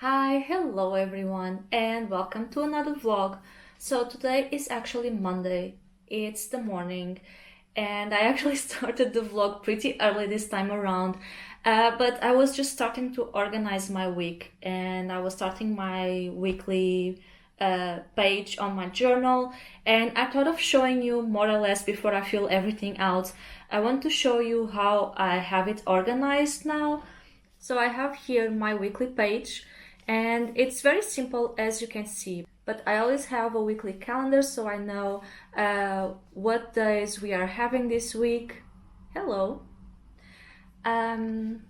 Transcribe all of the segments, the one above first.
Hi, hello everyone, and welcome to another vlog. So today is actually Monday. It's the morning, and I actually started the vlog pretty early this time around. But I was just starting to organize my week, and I was starting my weekly page on my journal, and I thought of showing you more or less before I fill everything out. I want to show you how I have it organized now. So I have here my weekly page, and it's very simple as you can see, but I always have a weekly calendar so I know what days we are having this week. Hello. Um,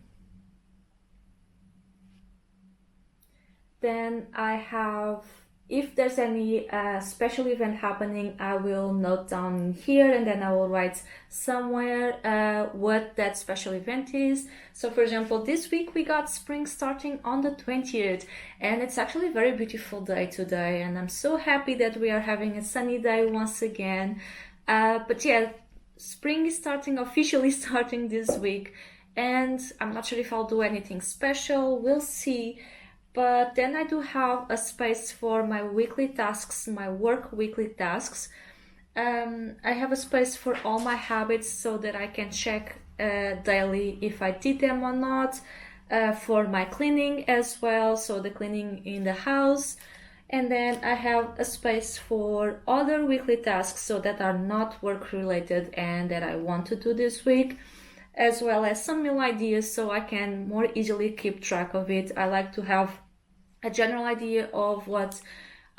then I have, if there's any special event happening, I will note down here and then I will write somewhere what that special event is. So for example, this week we got spring starting on the 20th, and it's actually a very beautiful day today, and I'm so happy that we are having a sunny day once again. But yeah, spring is starting, officially starting this week, and I'm not sure if I'll do anything special, we'll see. But then I do have a space for my weekly tasks, my work weekly tasks. I have a space for all my habits so that I can check daily if I did them or not. For my cleaning as well, so the cleaning in the house. And then I have a space for other weekly tasks so that are not work related and that I want to do this week, as well as some new ideas so I can more easily keep track of it. I like to have a general idea of what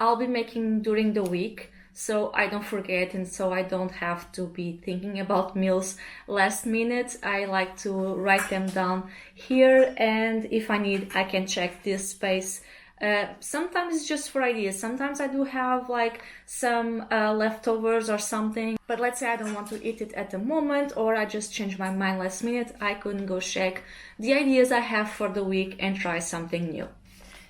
I'll be making during the week so I don't forget and so I don't have to be thinking about meals last minute. I like to write them down here, and if I need, I can check this space. Sometimes it's just for ideas. Sometimes I do have like some leftovers or something, but let's say I don't want to eat it at the moment, or I just change my mind last minute. I couldn't go check the ideas I have for the week and try something new.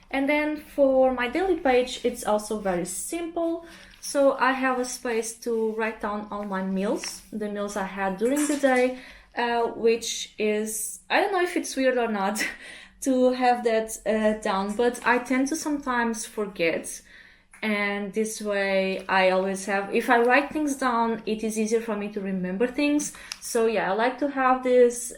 And then for my daily page, it's also very simple. So I have a space to write down all my meals, the meals I had during the day, which is, I don't know if it's weird or not to have that down, but I tend to sometimes forget. And this way I always have, if I write things down, it is easier for me to remember things. So yeah, I like to have this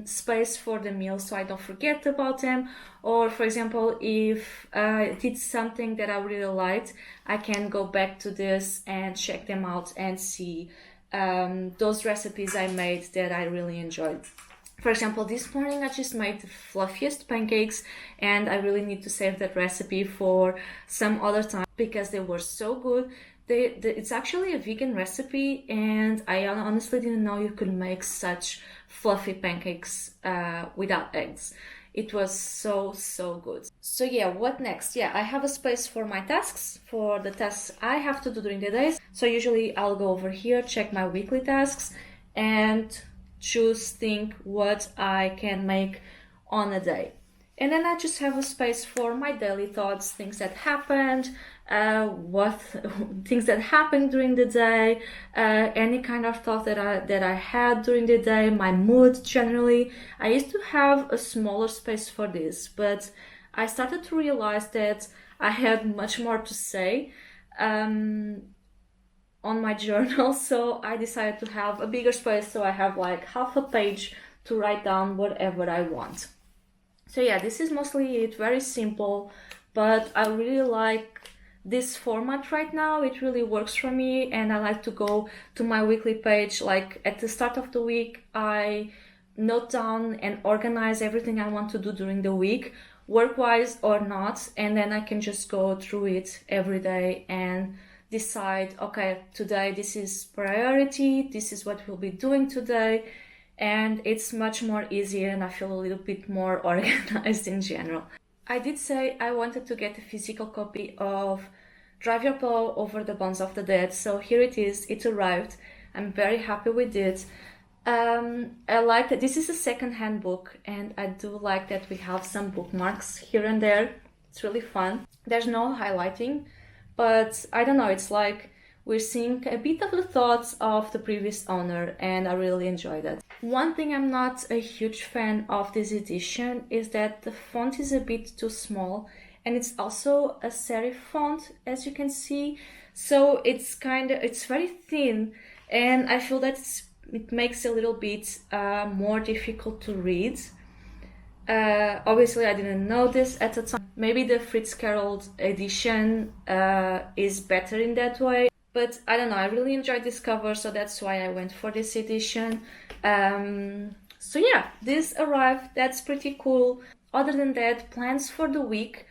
space for the meals so I don't forget about them. Or for example, if I did something that I really liked, I can go back to this and check them out and see those recipes I made that I really enjoyed. For example, this morning I just made the fluffiest pancakes, and I really need to save that recipe for some other time because they were so good. It's actually a vegan recipe, and I honestly didn't know you could make such fluffy pancakes without eggs. It was so good. So yeah, what next? Yeah, I have a space for my tasks, for the tasks I have to do during the days. So usually I'll go over here, check my weekly tasks, and think what I can make on a day. And then I just have a space for my daily thoughts, things that happened, what things that happened during the day, any kind of thought that I had during the day, my mood generally. I used to have a smaller space for this, but I started to realize that I had much more to say on my journal, so I decided to have a bigger space, so I have like half a page to write down whatever I want. So yeah, this is mostly it, very simple, but I really like this format right now. It really works for me, and I like to go to my weekly page like at the start of the week. I note down and organize everything I want to do during the week, work-wise or not, and then I can just go through it every day and decide, okay, today this is priority, this is what we'll be doing today, and it's much more easier and I feel a little bit more organized in general. I did say I wanted to get a physical copy of Drive Your Plow Over the Bones of the Dead, so here it is, it arrived. I'm very happy with it. I like that this is a second-hand book, and I do like that we have some bookmarks here and there. It's really fun. There's no highlighting, but I don't know, it's like we're seeing a bit of the thoughts of the previous owner, and I really enjoy that. One thing I'm not a huge fan of this edition is that the font is a bit too small, and it's also a serif font, as you can see. So it's very thin, and I feel that it makes it a little bit more difficult to read. Obviously, I didn't know this at the time. Maybe the Fritz Carroll edition is better in that way. But I don't know, I really enjoyed this cover, so that's why I went for this edition. So yeah, this arrived. That's pretty cool. Other than that, plans for the week.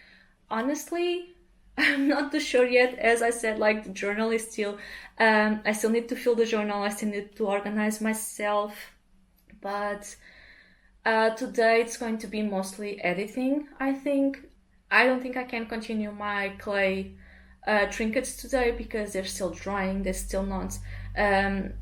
Honestly, I'm not too sure yet. As I said, like, the journal is still, I still need to fill the journal. I still need to organize myself. But today it's going to be mostly editing, I think. I don't think I can continue my clay trinkets today because they're still drying. They're still not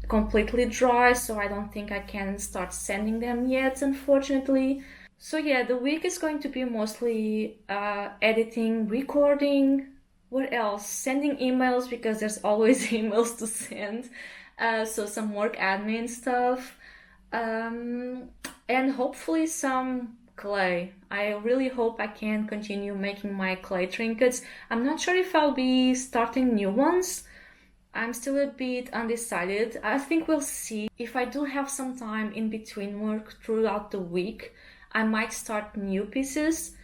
completely dry, so I don't think I can start sanding them yet, unfortunately. So yeah, the week is going to be mostly editing, recording. What else? Sending emails, because there's always emails to send. So some work admin stuff. And hopefully some clay. I really hope I can continue making my clay trinkets. I'm not sure if I'll be starting new ones. I'm still a bit undecided. I think we'll see. If I do have some time in between work throughout the week, I might start new pieces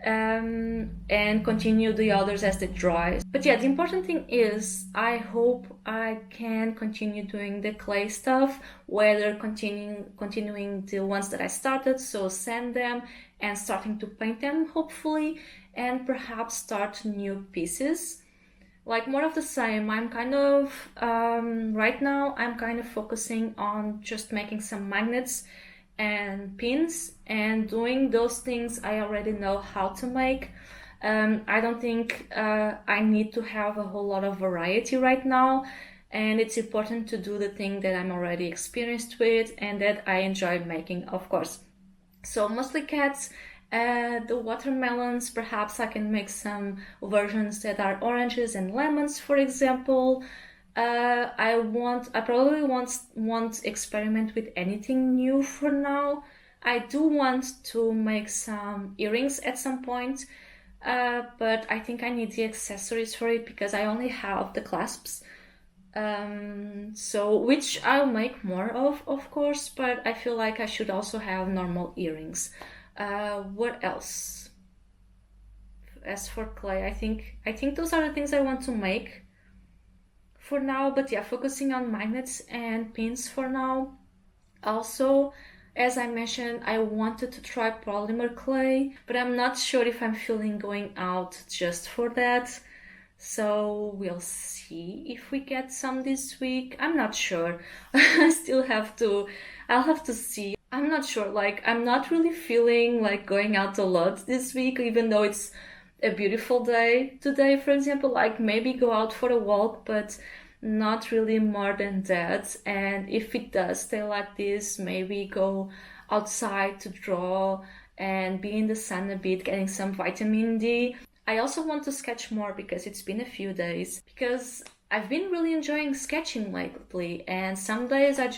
and continue the others as they dry. But yeah, the important thing is I hope I can continue doing the clay stuff, whether continuing the ones that I started, so sand them and starting to paint them, hopefully, and perhaps start new pieces. Like, more of the same. I'm kind of right now I'm kind of focusing on just making some magnets and pins and doing those things I already know how to make. I don't think I need to have a whole lot of variety right now, and it's important to do the thing that I'm already experienced with and that I enjoy making, of course. So mostly cats. The watermelons, perhaps I can make some versions that are oranges and lemons, for example. I probably won't experiment with anything new for now. I do want to make some earrings at some point, but I think I need the accessories for it because I only have the clasps. So, which I'll make more of course, but I feel like I should also have normal earrings. What else? As for clay, I think those are the things I want to make for now. But yeah, focusing on magnets and pins for now. Also, as I mentioned, I wanted to try polymer clay, but I'm not sure if I'm feeling going out just for that. So we'll see if we get some this week. I'm not sure. I'll have to see. I'm not sure. Like, I'm not really feeling like going out a lot this week, even though it's a beautiful day today, for example. Like, maybe go out for a walk, but not really more than that. And if it does stay like this, maybe go outside to draw and be in the sun a bit, getting some vitamin D. I also want to sketch more because it's been a few days. Because I've been really enjoying sketching lately, and some days I'm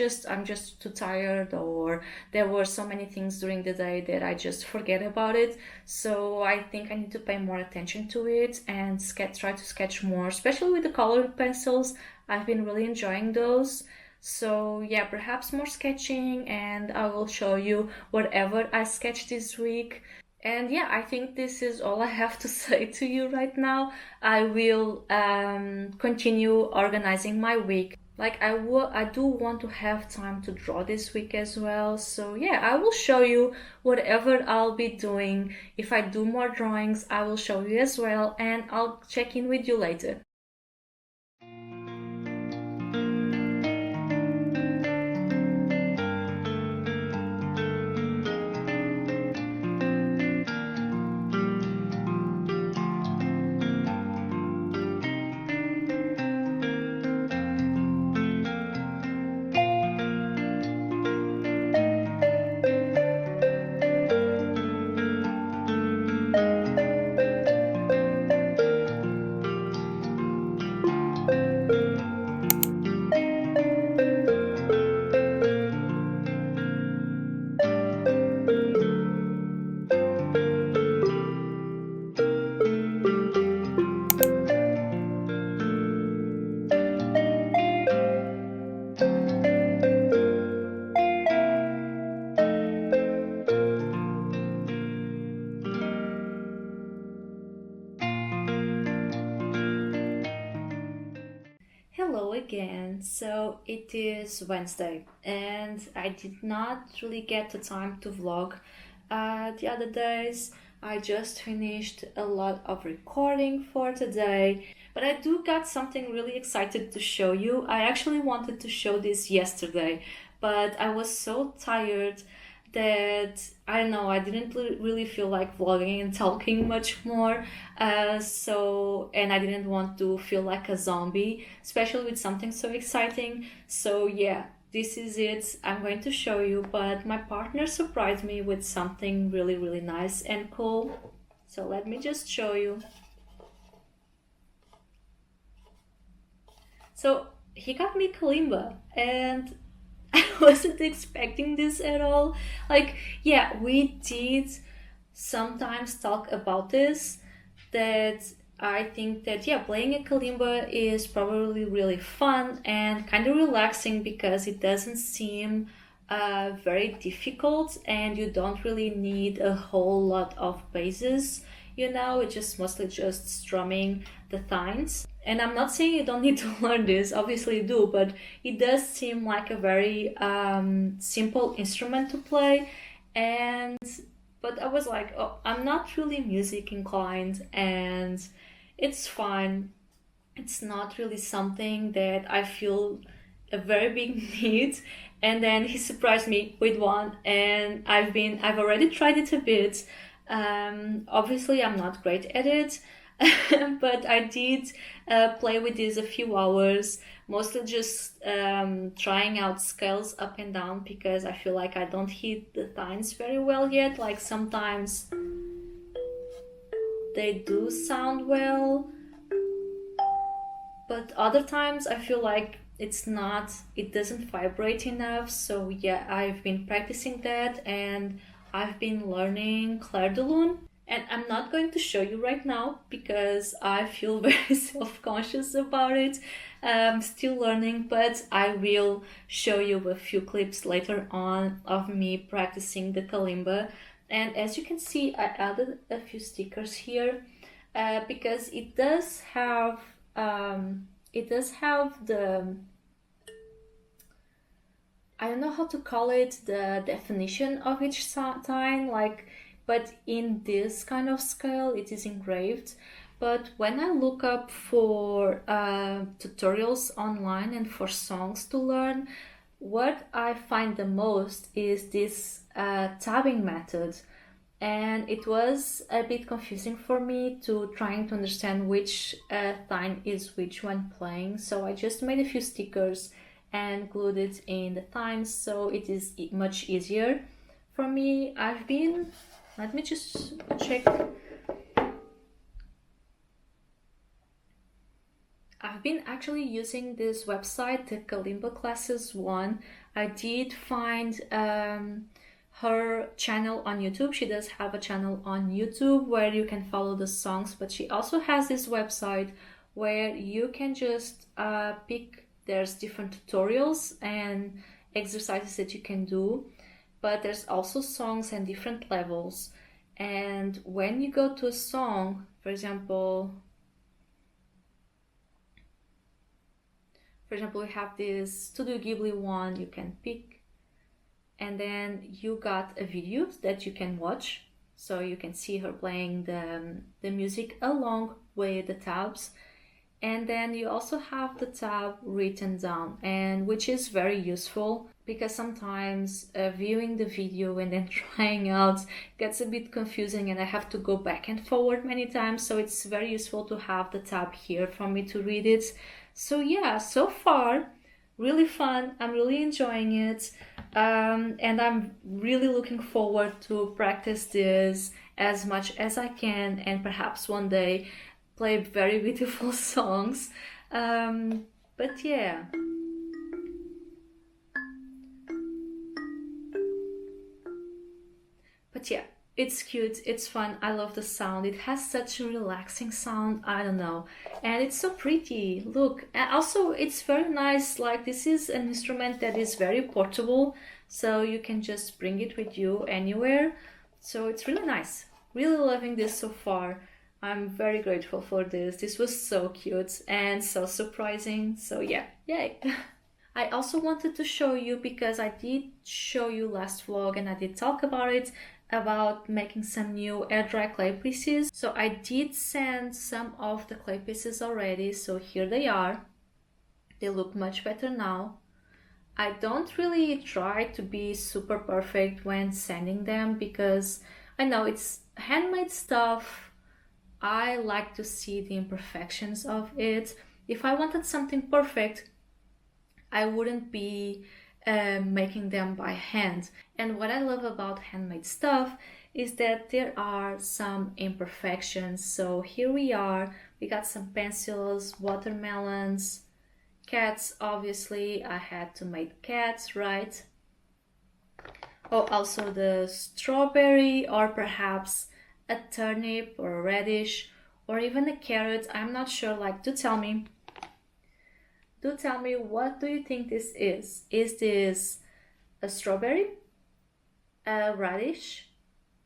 just too tired, or there were so many things during the day that I just forget about it. So I think I need to pay more attention to it and try to sketch more, especially with the colored pencils. I've been really enjoying those. So yeah, perhaps more sketching, and I will show you whatever I sketched this week. And yeah, I think this is all I have to say to you right now. I will continue organizing my week. Like, I do want to have time to draw this week as well. So yeah, I will show you whatever I'll be doing. If I do more drawings, I will show you as well, and I'll check in with you later. again. So it is Wednesday, and I did not really get the time to vlog the other days. I just finished a lot of recording for today, but I do got something really excited to show you. I actually wanted to show this yesterday, but I was so tired that I don't know, I didn't really feel like vlogging and talking much more. And I didn't want to feel like a zombie, especially with something so exciting. So yeah, this is it. I'm going to show you, but my partner surprised me with something really, really nice and cool. So let me just show you. So he got me kalimba, and I wasn't expecting this at all. Like, yeah, we did sometimes talk about this, that I think that, yeah, playing a kalimba is probably really fun and kind of relaxing because it doesn't seem very difficult, and you don't really need a whole lot of bases. It's just mostly just strumming the tines. And I'm not saying you don't need to learn this, obviously you do, but it does seem like a very simple instrument to play. And but I was like, oh, I'm not really music inclined, and it's fine. It's not really something that I feel a very big need. And then he surprised me with one, and I've already tried it a bit. Obviously I'm not great at it, but I did play with this a few hours, mostly just trying out scales up and down because I feel like I don't hit the tines very well yet. Like sometimes they do sound well, but other times I feel like it doesn't vibrate enough. So yeah, I've been practicing that, and I've been learning Clair de Lune. And I'm not going to show you right now because I feel very self-conscious about it. I'm still learning, but I will show you a few clips later on of me practicing the kalimba. And as you can see, I added a few stickers here because it does have the, I don't know how to call it, the definition of each tine, but in this kind of scale it is engraved. But when I look up for tutorials online and for songs to learn, what I find the most is this tabbing method. And it was a bit confusing for me to trying to understand which tine is which one playing. So I just made a few stickers and glued it in the tines, so it is much easier for me. Let me just check. I've been actually using this website, the Kalimba Classes one. I did find her channel on YouTube. She does have a channel on YouTube where you can follow the songs, but she also has this website where you can just pick. There's different tutorials and exercises that you can do, but there's also songs and different levels. And when you go to a song, for example, we have this Studio Ghibli one you can pick, and then you got a video that you can watch, so you can see her playing the music along with the tabs. And then you also have the tab written down, and which is very useful because sometimes viewing the video and then trying out gets a bit confusing, and I have to go back and forward many times. So it's very useful to have the tab here for me to read it. So yeah, so far really fun. I'm really enjoying it, and I'm really looking forward to practice this as much as I can, and perhaps one day play very beautiful songs. But yeah. But yeah, it's cute, it's fun, I love the sound. It has such a relaxing sound, I don't know. And it's so pretty, look. And also, it's very nice, like this is an instrument that is very portable, so you can just bring it with you anywhere. So it's really nice. Really loving this so far. I'm very grateful for this. This was so cute and so surprising. So yeah, yay. I also wanted to show you, because I did show you last vlog and I did talk about it, about making some new air dry clay pieces. So I did send some of the clay pieces already, so here they are. They look much better now. I don't really try to be super perfect when sending them, because I know it's handmade stuff. I like to see the imperfections of it. If I wanted something perfect, I wouldn't be making them by hand. And what I love about handmade stuff is that there are some imperfections. So here we are, we got some pencils, watermelons, cats. Obviously I had to make cats, right? Oh, also the strawberry, or perhaps a turnip or a radish, or even a carrot. I'm not sure. Like, do tell me, what do you think this is? Is this a strawberry, a radish,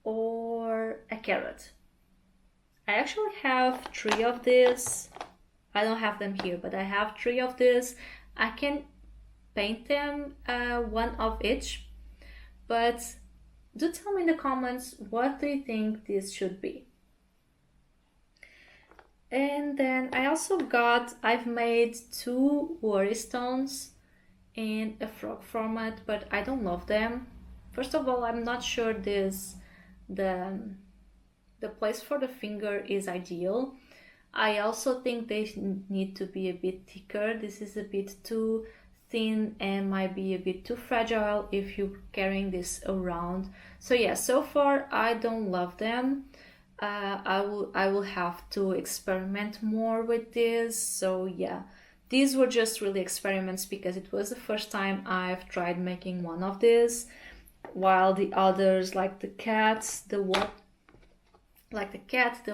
or a carrot? I actually have 3 of these. I don't have them here, but I have 3 of these. I can paint them, one of each, but do tell me in the comments, what do you think this should be? And then I've made 2 worry stones in a frog format, but I don't love them. First of all, I'm not sure the place for the finger is ideal. I also think they need to be a bit thicker. This is a bit too thin and might be a bit too fragile if you're carrying this around. So yeah, so far I don't love them. I will have to experiment more with this. So yeah, these were just really experiments, because it was the first time I've tried making one of these, while the others, like the cats, the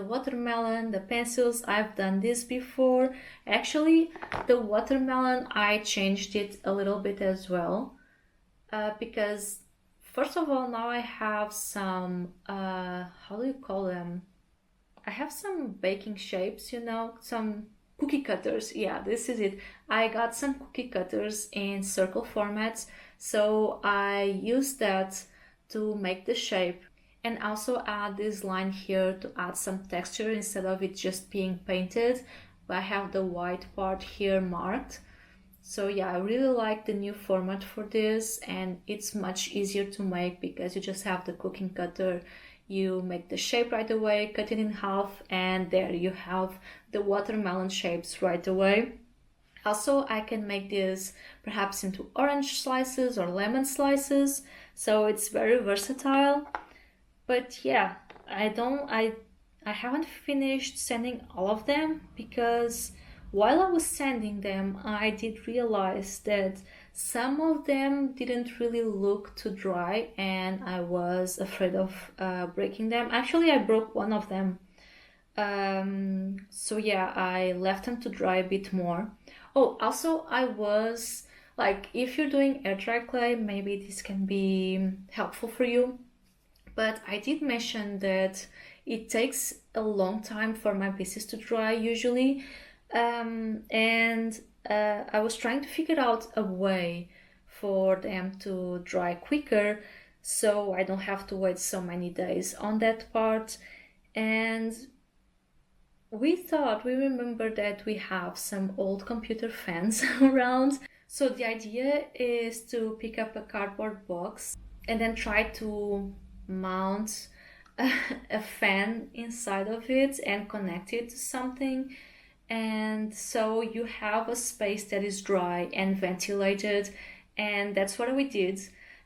watermelon, the pencils, I've done this before. Actually, the watermelon, I changed it a little bit as well, because first of all, now I have some, how do you call them? I have some baking shapes, some cookie cutters. Yeah, this is it. I got some cookie cutters in circle formats, so I used that to make the shape, and also add this line here to add some texture instead of it just being painted. I have the white part here marked. So yeah, I really like the new format for this, and it's much easier to make because you just have the cooking cutter, you make the shape right away, cut it in half, and there you have the watermelon shapes right away. Also, I can make this perhaps into orange slices or lemon slices, so it's very versatile. But yeah, I haven't finished sanding all of them, because while I was sanding them, I did realize that some of them didn't really look too dry, and I was afraid of breaking them. Actually, I broke one of them. So yeah, I left them to dry a bit more. Oh, also, I was like, if you're doing air dry clay, maybe this can be helpful for you. But I did mention that it takes a long time for my pieces to dry usually. And I was trying to figure out a way for them to dry quicker, so I don't have to wait so many days on that part. And we remember that we have some old computer fans around. So the idea is to pick up a cardboard box and then try to mount a fan inside of it and connect it to something. And so you have a space that is dry and ventilated, and that's what we did.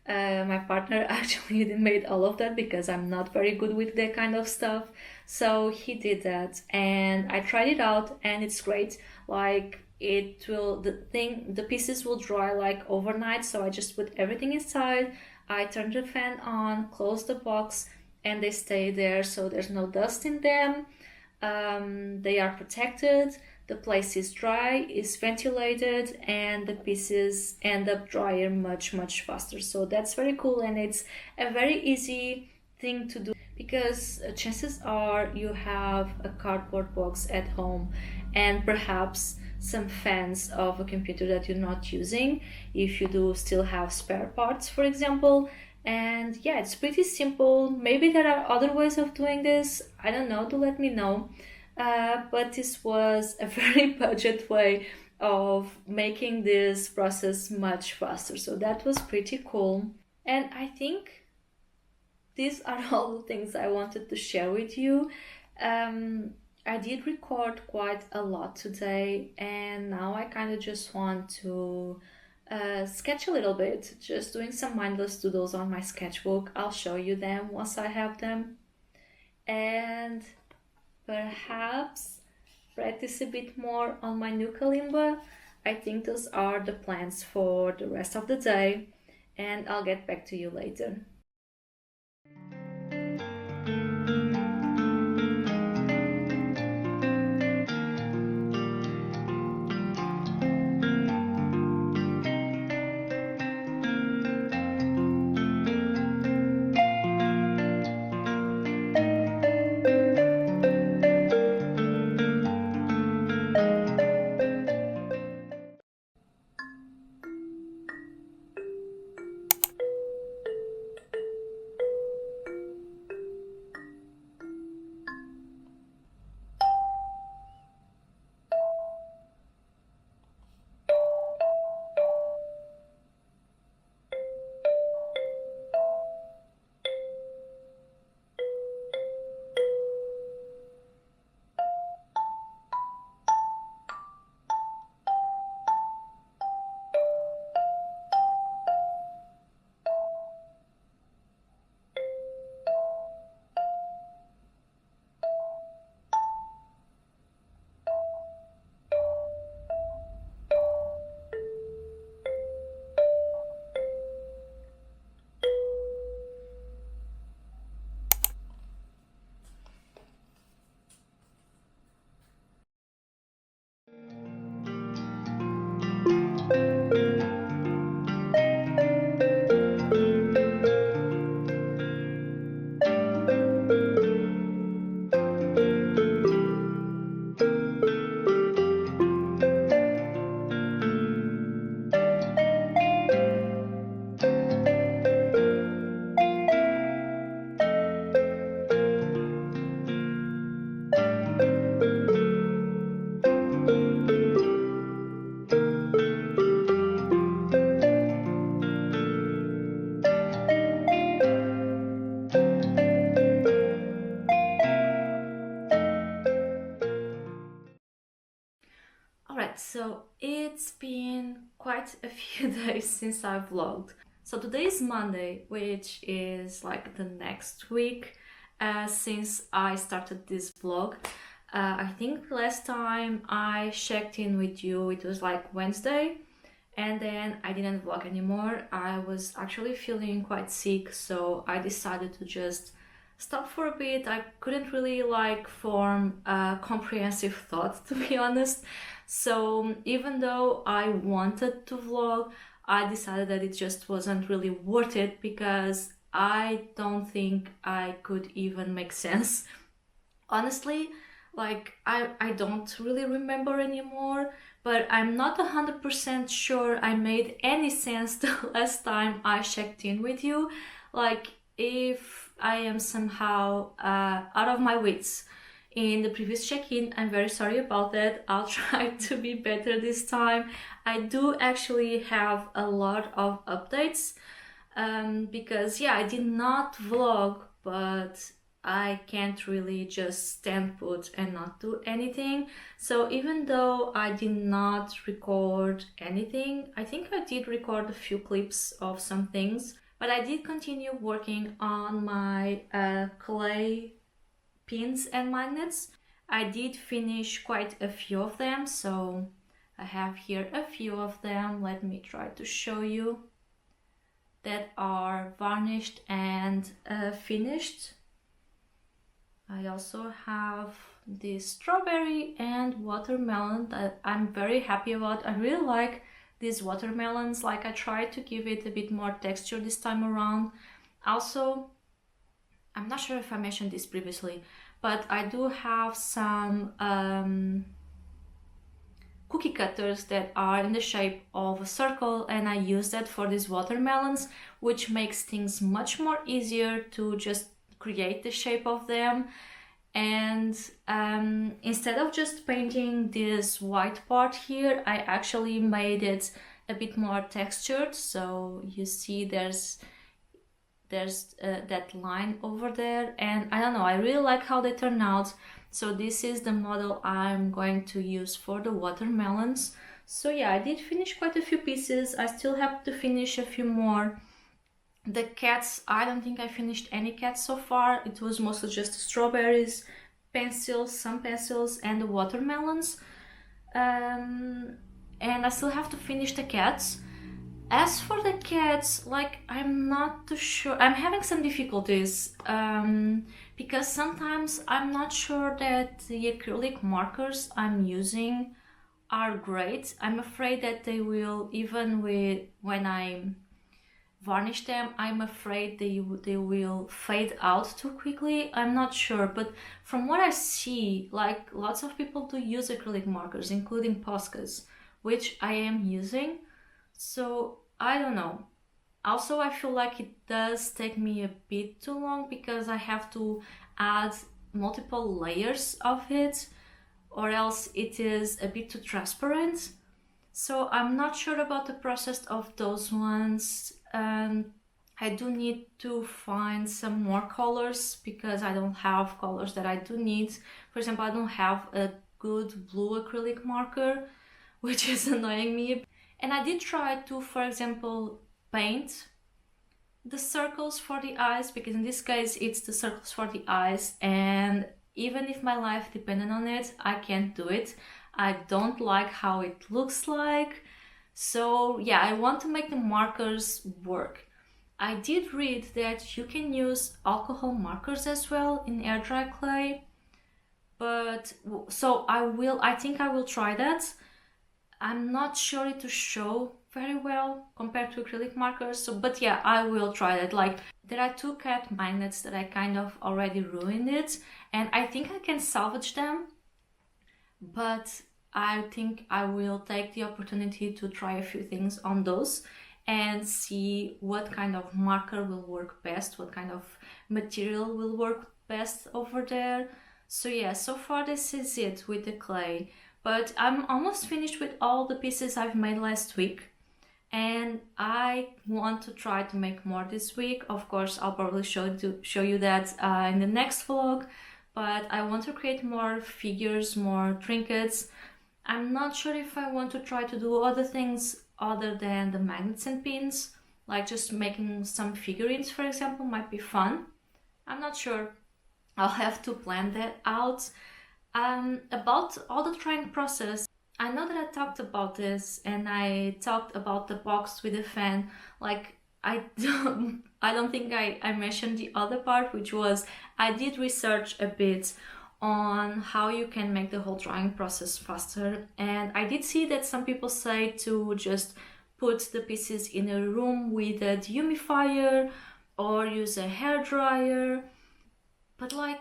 My partner actually made all of that, because I'm not very good with that kind of stuff. So he did that, and I tried it out, and it's great. Like, the pieces will dry like overnight. So I just put everything inside, I turned the fan on, closed the box, and they stay there, so there's no dust in them. They are protected, the place is dry, is ventilated, and the pieces end up drier much faster. So that's very cool, and it's a very easy thing to do, because chances are you have a cardboard box at home and perhaps some fans of a computer that you're not using, if you do still have spare parts, for example. And yeah, it's pretty simple. Maybe there are other ways of doing this. I don't know, do let me know. But this was a very budget way of making this process much faster. So that was pretty cool. And I think these are all the things I wanted to share with you. Um, I did record quite a lot today, and now I kind of just want to sketch a little bit, just doing some mindless doodles on my sketchbook. I'll show you them once I have them, and perhaps practice a bit more on my new kalimba. I think those are the plans for the rest of the day, and I'll get back to you later. Alright, so it's been quite a few days since I vlogged. So today is Monday, which is like the next week since I started this vlog. I think last time I checked in with you, it was like Wednesday, and then I didn't vlog anymore. I was actually feeling quite sick, so I decided to just stop for a bit. I couldn't really like form a comprehensive thought, to be honest. So even though I wanted to vlog, I decided that it just wasn't really worth it because I don't think I could even make sense. Honestly, like I don't really remember anymore, but I'm not 100% sure I made any sense the last time I checked in with you. Like, if I am somehow out of my wits in the previous check-in, I'm very sorry about that. I'll try to be better this time. I do actually have a lot of updates because yeah, I did not vlog, but I can't really just stand put and not do anything. So even though I did not record anything, I think I did record a few clips of some things, but I did continue working on my clay pins and magnets. I did finish quite a few of them, so I have here a few of them. Let me try to show you, that are varnished and finished. I also have this strawberry and watermelon that I'm very happy about. I really like these watermelons. Like, I tried to give it a bit more texture this time around. Also, I'm not sure if I mentioned this previously, but I do have some cookie cutters that are in the shape of a circle, and I use that for these watermelons, which makes things much more easier to just create the shape of them. And instead of just painting this white part here, I actually made it a bit more textured. So you see there's that line over there, and I don't know, I really like how they turn out. So this is the model I'm going to use for the watermelons. So yeah, I did finish quite a few pieces. I still have to finish a few more. The cats, I don't think I finished any cats so far. It was mostly just strawberries, pencils, some pencils, and the watermelons. And I still have to finish the cats. As for the cats, like, I'm not too sure. I'm having some difficulties because sometimes I'm not sure that the acrylic markers I'm using are great. I'm afraid that they will, even when I varnish them, I'm afraid they will fade out too quickly. I'm not sure, but from what I see, like, lots of people do use acrylic markers, including Poscas, which I am using. So I don't know. Also, I feel like it does take me a bit too long because I have to add multiple layers of it, or else it is a bit too transparent. So I'm not sure about the process of those ones. I do need to find some more colors because I don't have colors that I do need. For example, I don't have a good blue acrylic marker, which is annoying me. And I did try to, for example, paint the circles for the eyes, because in this case it's the circles for the eyes, and even if my life depended on it, I can't do it. I don't like how it looks like. So yeah, I want to make the markers work. I did read that you can use alcohol markers as well in air dry clay, but so I think I will try that. I'm not sure it to show very well compared to acrylic markers. So, but yeah, I will try that. Like, there are two cat magnets that I kind of already ruined it, and I think I can salvage them. But I think I will take the opportunity to try a few things on those and see what kind of marker will work best, what kind of material will work best over there. So yeah, so far this is it with the clay. But I'm almost finished with all the pieces I've made last week, and I want to try to make more this week. Of course, I'll probably show you that in the next vlog, but I want to create more figures, more trinkets. I'm not sure if I want to try to do other things other than the magnets and pins, like just making some figurines, for example, might be fun. I'm not sure. I'll have to plan that out. About all the trying process, I know that I talked about this, and I talked about the box with the fan. Like, I don't think I mentioned the other part, which was I did research a bit on how you can make the whole drying process faster, and I did see that some people say to just put the pieces in a room with a dehumidifier or use a hair dryer, but like,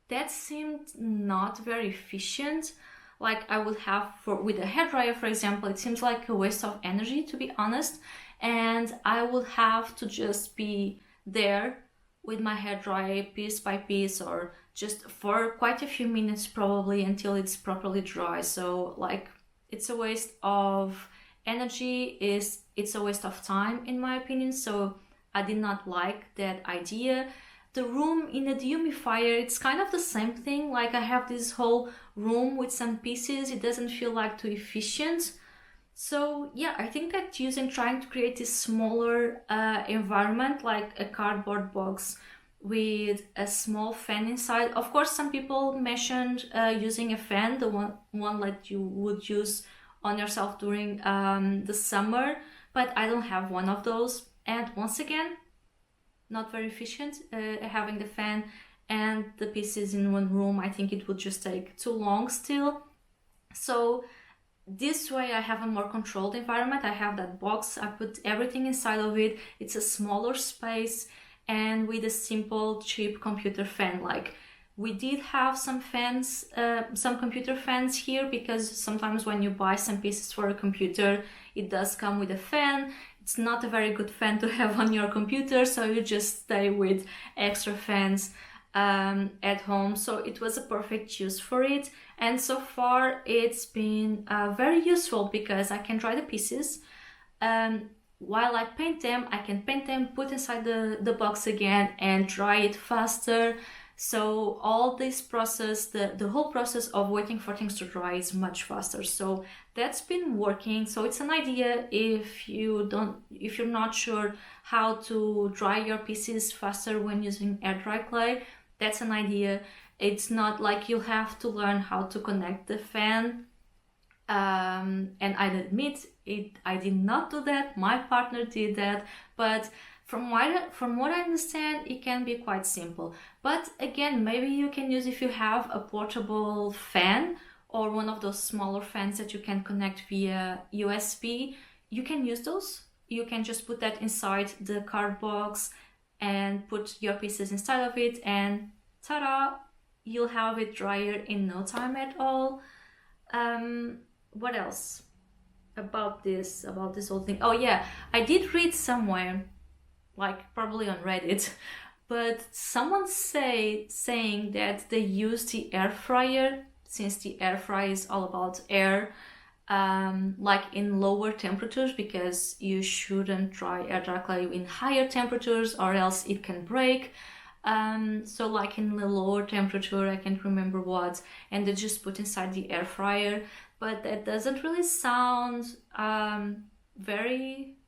that seemed not very efficient. Like, I would have with a hairdryer, for example, it seems like a waste of energy, to be honest, and I would have to just be there with my hairdryer piece by piece, or just for quite a few minutes probably until it's properly dry. So like, it's a waste of energy, it's a waste of time in my opinion. So I did not like that idea. The room in a dehumidifier, it's kind of the same thing. Like, I have this whole room with some pieces, it doesn't feel like too efficient. So yeah, I think that trying to create this smaller environment, like a cardboard box with a small fan inside. Of course, some people mentioned using a fan, the one that you would use on yourself during the summer, but I don't have one of those. And once again, not very efficient having the fan and the pieces in one room. I think it would just take too long still. So this way I have a more controlled environment. I have that box, I put everything inside of it, it's a smaller space, and with a simple cheap computer fan. Like, we did have some fans, some computer fans here, because sometimes when you buy some pieces for a computer, it does come with a fan. It's not a very good fan to have on your computer, so you just stay with extra fans at home. So it was a perfect use for it, and so far it's been very useful because I can dry the pieces. While I paint them, I can paint them, put inside the box again, and dry it faster. So all this process, the whole process of waiting for things to dry is much faster. So that's been working. So it's an idea if you're not sure how to dry your pieces faster when using air dry clay. That's an idea. It's not like you'll have to learn how to connect the fan. And I admit I did not do that. My partner did that, but from what I understand, it can be quite simple. But again, maybe you can use, if you have a portable fan or one of those smaller fans that you can connect via USB, you can use those. You can just put that inside the card box and put your pieces inside of it, and ta-da, you'll have it drier in no time at all. What else about this whole thing? Oh yeah, I did read somewhere, like probably on Reddit, but someone saying that they use the air fryer, since the air fryer is all about air, like in lower temperatures, because you shouldn't dry air dry clay in higher temperatures or else it can break. So like in the lower temperature, I can't remember what, and they just put inside the air fryer, but that doesn't really sound very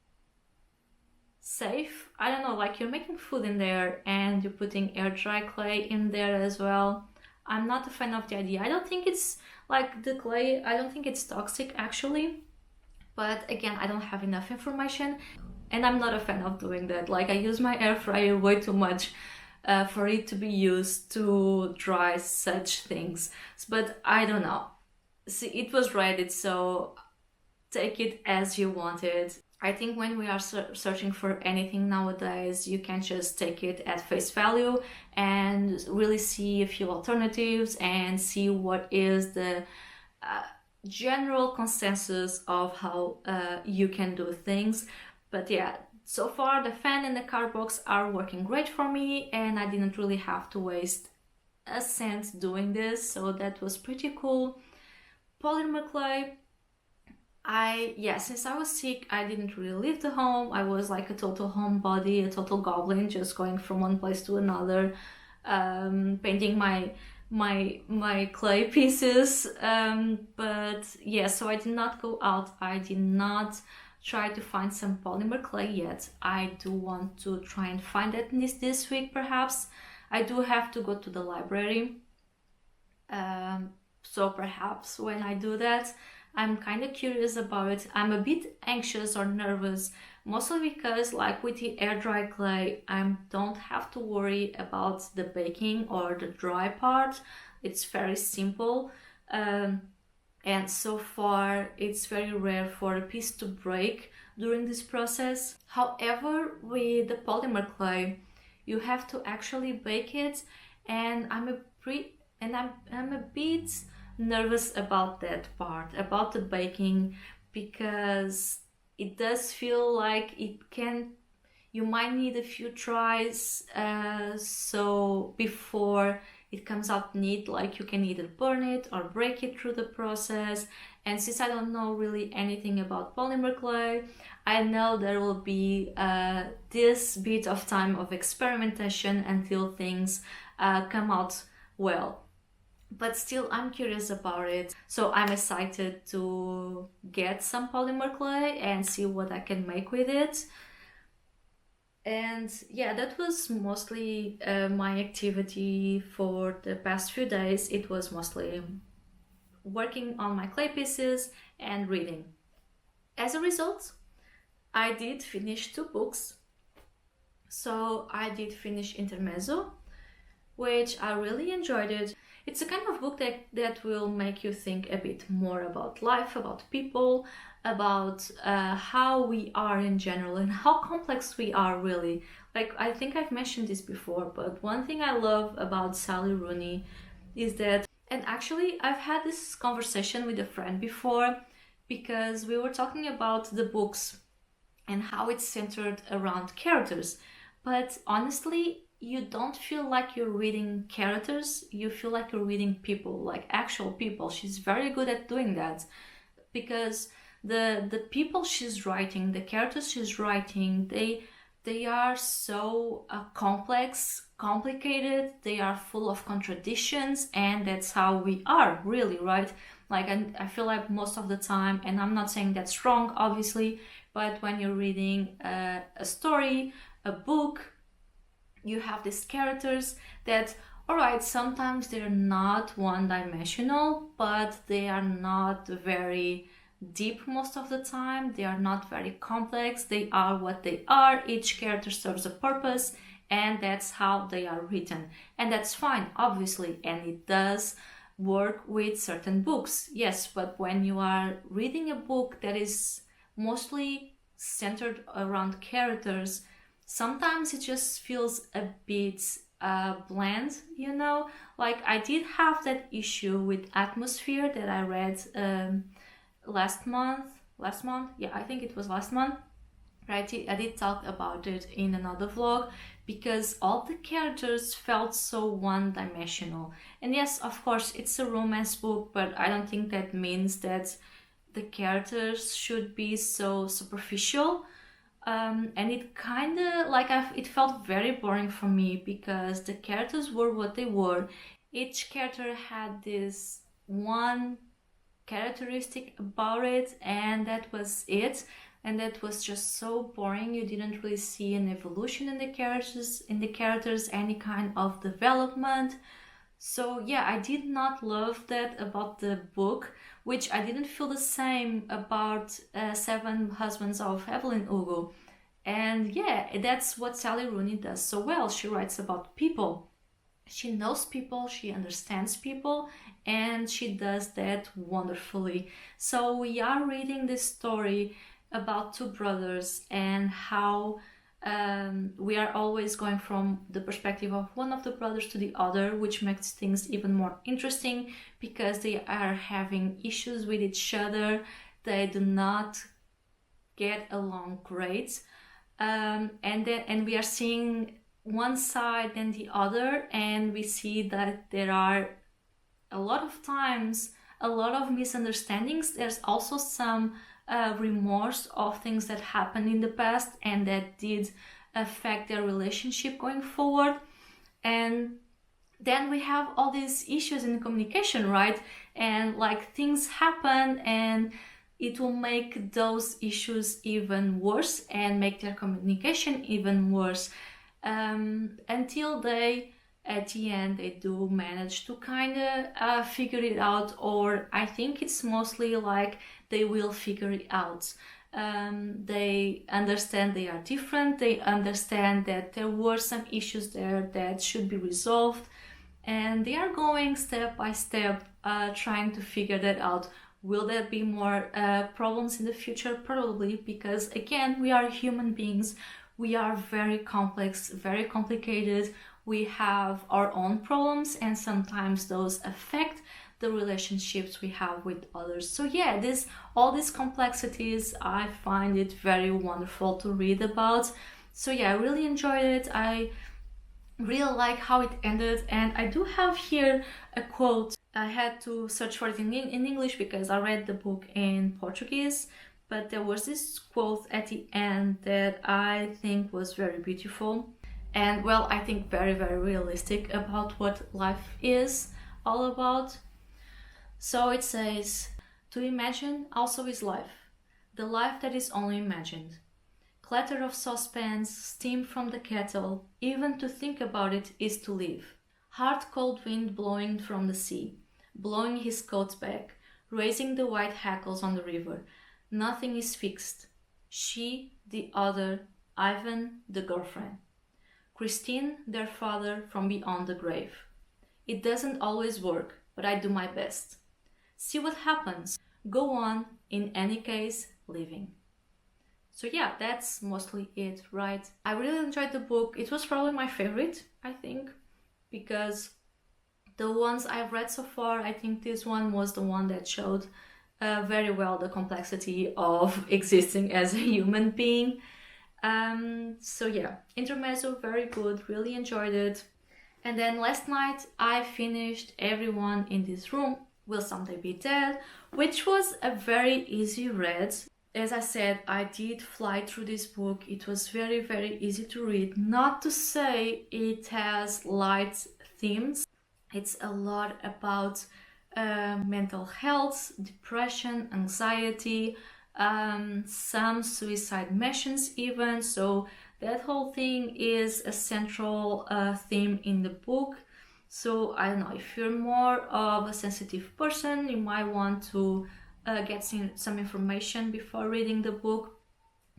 safe. I don't know, like you're making food in there and you're putting air dry clay in there as well. I'm not a fan of the idea. I don't think it's like the clay, I don't think it's toxic actually, but again, I don't have enough information, and I'm not a fan of doing that. Like, I use my air fryer way too much for it to be used to dry such things. But I don't know. See, it was Reddit, so take it as you want it. I think when we are searching for anything nowadays, you can just take it at face value and really see a few alternatives and see what is the general consensus of how you can do things. But yeah, so far the fan and the card box are working great for me, and I didn't really have to waste a cent doing this, so that was pretty cool. Polymer clay, since I was sick, I didn't really leave the home. I was like a total homebody, a total goblin, just going from one place to another, painting my clay pieces. But yeah, so I did not go out. I did not try to find some polymer clay yet. I do want to try and find it this week, perhaps. I do have to go to the library. So perhaps when I do that, I'm kind of curious about it. I'm a bit anxious or nervous, mostly because like with the air dry clay, I don't have to worry about the baking or the dry part. It's very simple. And so far, it's very rare for a piece to break during this process. However, with the polymer clay, you have to actually bake it, and I'm a bit nervous about that part, about the baking, because it does feel like you might need a few tries, so before it comes out neat, like you can either burn it or break it through the process. And since I don't know really anything about polymer clay, I know there will be this bit of time of experimentation until things come out well. But still, I'm curious about it, so I'm excited to get some polymer clay and see what I can make with it. And yeah, that was mostly my activity for the past few days. It was mostly working on my clay pieces and reading. As a result, I did finish 2 books. So I did finish Intermezzo, which I really enjoyed it. It's a kind of book that will make you think a bit more about life, about people, about how we are in general and how complex we are really. Like, I think I've mentioned this before, but one thing I love about Sally Rooney is that, and actually I've had this conversation with a friend before, because we were talking about the books and how it's centered around characters. But honestly, you don't feel like you're reading characters, you feel like you're reading people, like actual people. She's very good at doing that, because the people she's writing, the characters she's writing, they are so complex, complicated, they are full of contradictions, and that's how we are really, right? Like, I feel like most of the time, and I'm not saying that's wrong obviously, but when you're reading a story, a book, you have these characters that, all right, sometimes they're not one-dimensional, but they are not very deep most of the time. They are not very complex. They are what they are. Each character serves a purpose, and that's how they are written. And that's fine, obviously, and it does work with certain books. Yes, but when you are reading a book that is mostly centered around characters, sometimes it just feels a bit bland, you know? Like, I did have that issue with Atmosphere that I read last month. Yeah, I think it was last month. Right, I did talk about it in another vlog, because all the characters felt so one-dimensional. And yes, of course, it's a romance book, but I don't think that means that the characters should be so superficial. And it kind of like it felt very boring for me, because the characters were what they were. Each character had this one characteristic about it, and that was it. And that was just so boring. You didn't really see an evolution in the characters, any kind of development. So yeah, I did not love that about the book, which I didn't feel the same about Seven Husbands of Evelyn Hugo. And yeah, that's what Sally Rooney does so well. She writes about people. She knows people, she understands people, and she does that wonderfully. So we are reading this story about two brothers, and how we are always going from the perspective of one of the brothers to the other, which makes things even more interesting, because they are having issues with each other. They do not get along great, and we are seeing one side and the other, and we see that there are a lot of times a lot of misunderstandings. There's also some remorse of things that happened in the past and that did affect their relationship going forward. And then we have all these issues in communication, right? And like, things happen, and it will make those issues even worse and make their communication even worse, until they, at the end, they do manage to kind of figure it out. Or I think it's mostly like they will figure it out. They understand they are different. They understand that there were some issues there that should be resolved, and they are going step by step, trying to figure that out. Will there be more problems in the future? Probably, because again, we are human beings. We are very complex, very complicated. We have our own problems, and sometimes those affect the relationships we have with others. So yeah, all these complexities, I find it very wonderful to read about. So yeah, I really enjoyed it. I really like how it ended, and I do have here a quote. I had to search for it in English because I read the book in Portuguese, but there was this quote at the end that I think was very beautiful, and well, I think very, very realistic about what life is all about. So it says, "To imagine also is life, the life that is only imagined. Clatter of saucepans, steam from the kettle, even to think about it is to live. Hard cold wind blowing from the sea, blowing his coat back, raising the white hackles on the river. Nothing is fixed. She, the other, Ivan, the girlfriend. Christine, their father from beyond the grave. It doesn't always work, but I do my best. See what happens. Go on, in any case, living. So yeah, that's mostly it, right? I really enjoyed the book. It was probably my favorite, I think, because the ones I've read so far, I think this one was the one that showed very well the complexity of existing as a human being. So yeah, Intermezzo, very good, really enjoyed it. And then last night I finished Everyone in This Room Will Someday Be Dead, which was a very easy read. As I said, I did fly through this book. It was very, very easy to read. Not to say it has light themes. It's a lot about mental health, depression, anxiety, some suicide mentions even. So that whole thing is a central theme in the book. So I don't know, if you're more of a sensitive person, you might want to get some information before reading the book.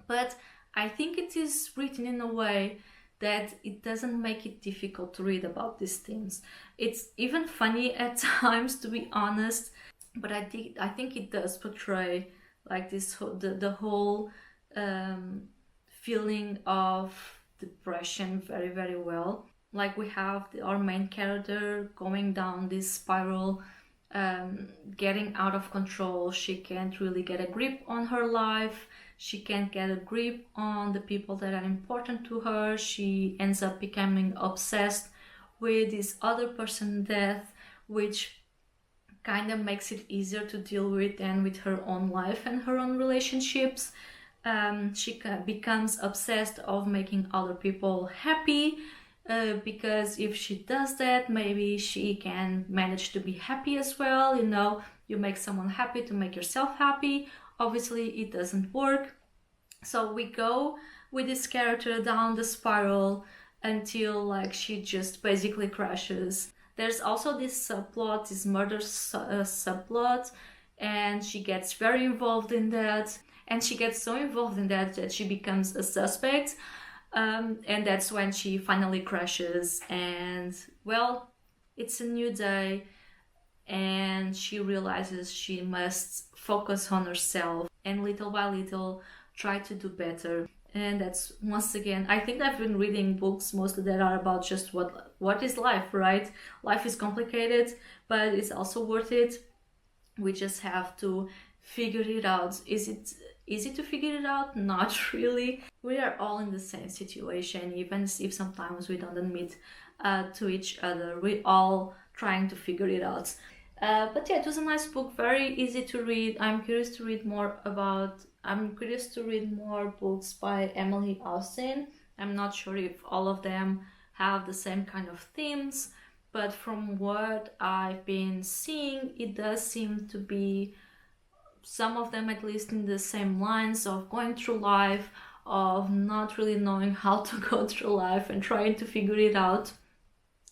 But I think it is written in a way that it doesn't make it difficult to read about these themes. It's even funny at times, to be honest, but I think it does portray like the whole feeling of depression very, very well. Like we have our main character going down this spiral, getting out of control. She can't really get a grip on her life. She can't get a grip on the people that are important to her. She ends up becoming obsessed with this other person's death, which kind of makes it easier to deal with than with her own life and her own relationships. She becomes obsessed of making other people happy, because if she does that, maybe she can manage to be happy as well. You make someone happy to make yourself happy. Obviously, it doesn't work. So we go with this character down the spiral until like she just basically crashes. There's also this subplot, this murder subplot, and she gets very involved in that. And she gets so involved in that she becomes a suspect. And that's when she finally crashes. And well, it's a new day. And she realizes she must focus on herself and little by little try to do better. And that's, once again, I think I've been reading books mostly that are about just what is life, right? Life is complicated, but it's also worth it. We just have to figure it out. Is it easy to figure it out? Not really. We are all in the same situation, even if sometimes we don't admit to each other. We're all trying to figure it out. But yeah, it was a nice book, very easy to read. I'm curious to read more books by Emily Austen. I'm not sure if all of them have the same kind of themes, but from what I've been seeing, it does seem to be, some of them at least, in the same lines of going through life, of not really knowing how to go through life and trying to figure it out.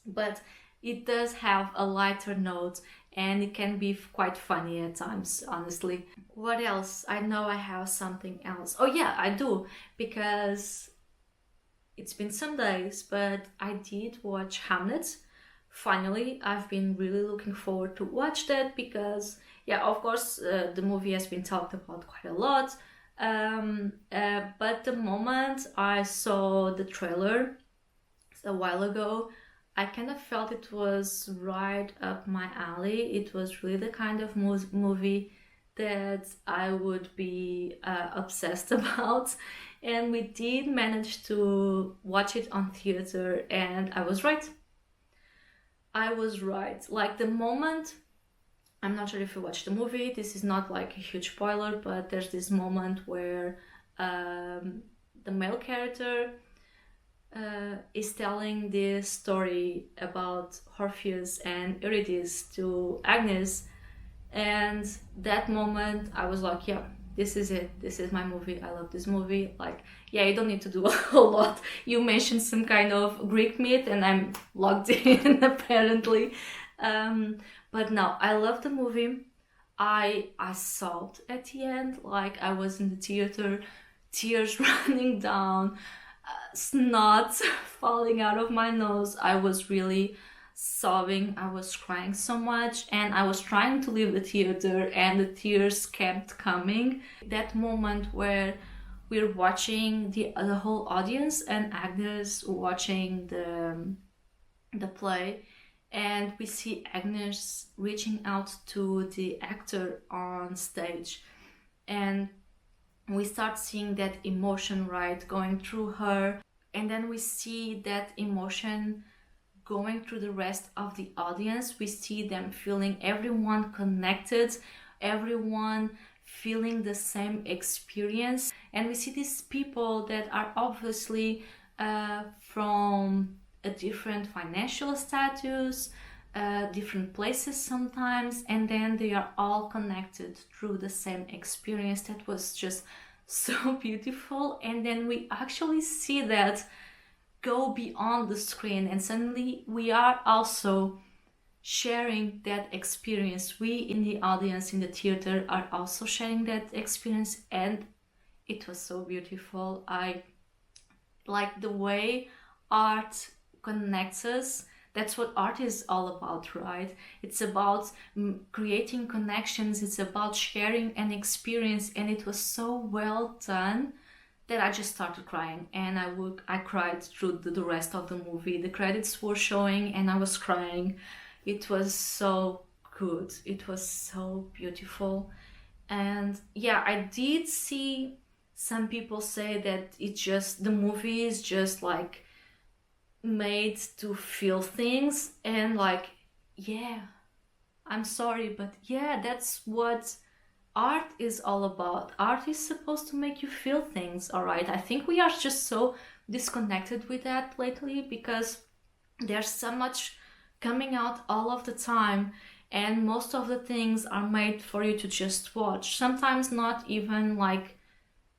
But it does have a lighter note, and it can be quite funny at times, honestly. What else? I know I have something else. Oh yeah, I do, because it's been some days, but I did watch Hamlet. Finally, I've been really looking forward to watch that because, yeah, of course, the movie has been talked about quite a lot. But the moment I saw the trailer a while ago, I kind of felt it was right up my alley. It was really the kind of movie that I would be obsessed about. And we did manage to watch it on theater, and I was right. Like the moment, I'm not sure if you watched the movie, this is not like a huge spoiler, but there's this moment where the male character is telling this story about Orpheus and Eurydice to Agnes, and that moment I was like, yeah, this is it, this is my movie, I love this movie. Like, yeah, you don't need to do a whole lot. You mentioned some kind of Greek myth and I'm logged in apparently. But no, I love the movie. I sobbed at the end, like I was in the theater, tears running down, snot falling out of my nose. I was really sobbing, I was crying so much, and I was trying to leave the theater and the tears kept coming. That moment where we're watching the whole audience and Agnes watching the play, and we see Agnes reaching out to the actor on stage, and we start seeing that emotion, right, going through her, and then we see that emotion going through the rest of the audience. We see them feeling, everyone connected, everyone feeling the same experience, and we see these people that are obviously from a different financial status, different places sometimes, and then they are all connected through the same experience. That was just so beautiful. And then we actually see that go beyond the screen, and suddenly we are also sharing that experience. We in the audience in the theater are also sharing that experience, and it was so beautiful. I like the way art connects us. That's what art is all about, right? It's about creating connections, it's about sharing an experience, and it was so well done that I just started crying, and I cried through the rest of the movie. The credits were showing and I was crying. It was so good. It was so beautiful. And yeah, I did see some people say that the movie is just like made to feel things, and like, yeah, I'm sorry, but yeah, that's what art is all about. Art is supposed to make you feel things, all right? I think we are just so disconnected with that lately because there's so much coming out all of the time, and most of the things are made for you to just watch. Sometimes not even like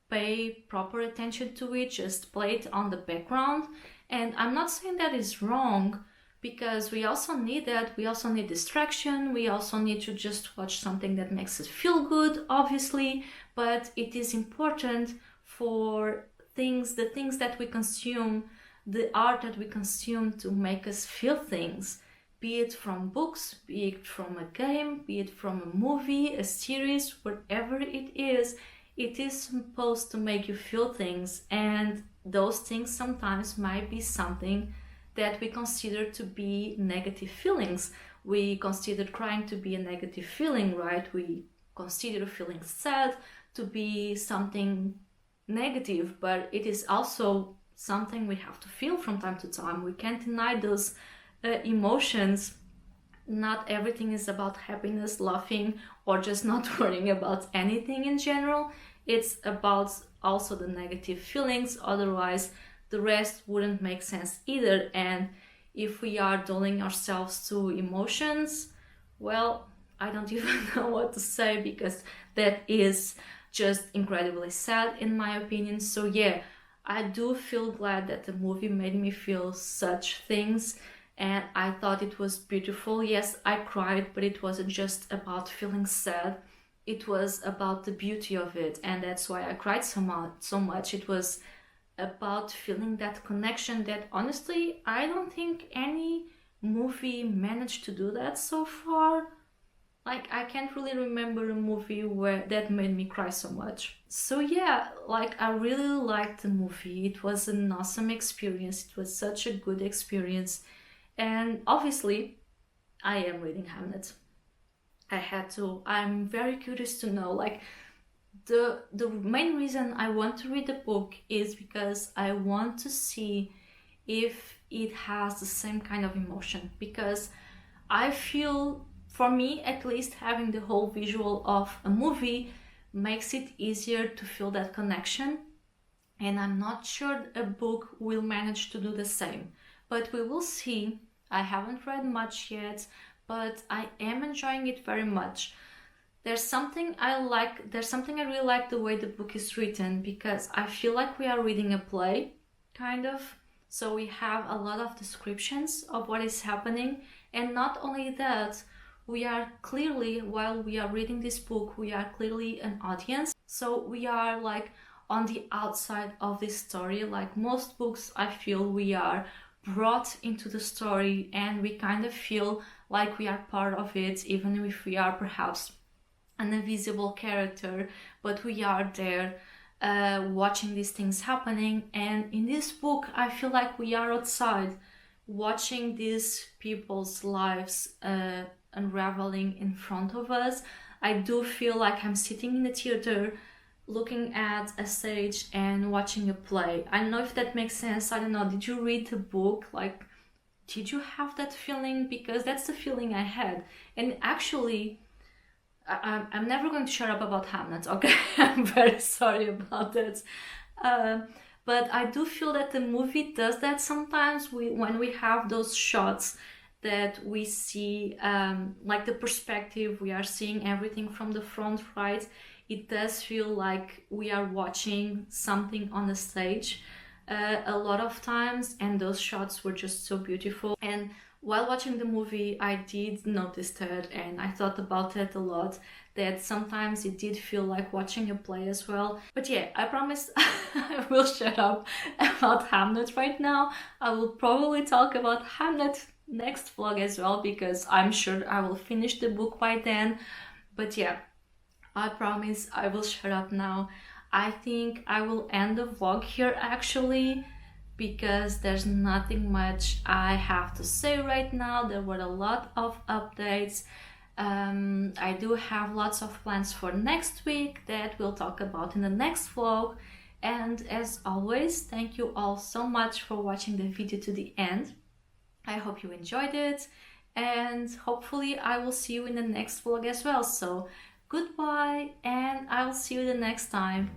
pay proper attention to it, just play it on the background. And I'm not saying that is wrong, because we also need that. We also need distraction. We also need to just watch something that makes us feel good, obviously. But it is important for the things that we consume, the art that we consume, to make us feel things. Be it from books, be it from a game, be it from a movie, a series, whatever it is supposed to make you feel things. And those things sometimes might be something that we consider to be negative feelings. We consider crying to be a negative feeling, right? We consider feeling sad to be something negative, but it is also something we have to feel from time to time. We can't deny those emotions. Not everything is about happiness, laughing, or just not worrying about anything in general. It's about also the negative feelings, otherwise the rest wouldn't make sense either. And if we are dulling ourselves to emotions, well, I don't even know what to say, because that is just incredibly sad in my opinion. So yeah, I do feel glad that the movie made me feel such things, and I thought it was beautiful. Yes, I cried, but it wasn't just about feeling sad. It was about the beauty of it, and that's why I cried so much. It was about feeling that connection that honestly I don't think any movie managed to do that so far. Like, I can't really remember a movie where that made me cry so much. So yeah, like, I really liked the movie. It was an awesome experience. It was such a good experience. And obviously I am reading Hamlet. I had to. I'm very curious to know, like, the main reason I want to read the book is because I want to see if it has the same kind of emotion, because I feel, for me at least, having the whole visual of a movie makes it easier to feel that connection, and I'm not sure a book will manage to do the same, but we will see. I haven't read much yet, but I am enjoying it very much. There's something I really like the way the book is written, because I feel like we are reading a play, kind of. So we have a lot of descriptions of what is happening, and not only that, we are clearly, while we are reading this book, we are clearly an audience. So we are like on the outside of this story. Like most books, I feel we are brought into the story, and we kind of feel like we are part of it, even if we are perhaps an invisible character, but we are there watching these things happening. And in this book, I feel like we are outside watching these people's lives unraveling in front of us. I do feel like I'm sitting in the theater looking at a stage and watching a play. I don't know if that makes sense. I don't know. Did you read the book? Like, did you have that feeling? Because that's the feeling I had. And actually, I'm never going to shut up about Hamlet, okay? I'm very sorry about that. But I do feel that the movie does that sometimes when we have those shots that we see, like the perspective, we are seeing everything from the front, right? It does feel like we are watching something on the stage a lot of times, and those shots were just so beautiful. And while watching the movie, I did notice that, and I thought about it a lot, that sometimes it did feel like watching a play as well. But yeah, I promise I will shut up about Hamlet right now. I will probably talk about Hamlet next vlog as well, because I'm sure I will finish the book by then. But yeah, I promise I will shut up now. I think I will end the vlog here actually, because there's nothing much I have to say right now. There were a lot of updates. I do have lots of plans for next week that we'll talk about in the next vlog. And as always, thank you all so much for watching the video to the end. I hope you enjoyed it, and hopefully I will see you in the next vlog as well. So goodbye, and I'll see you the next time.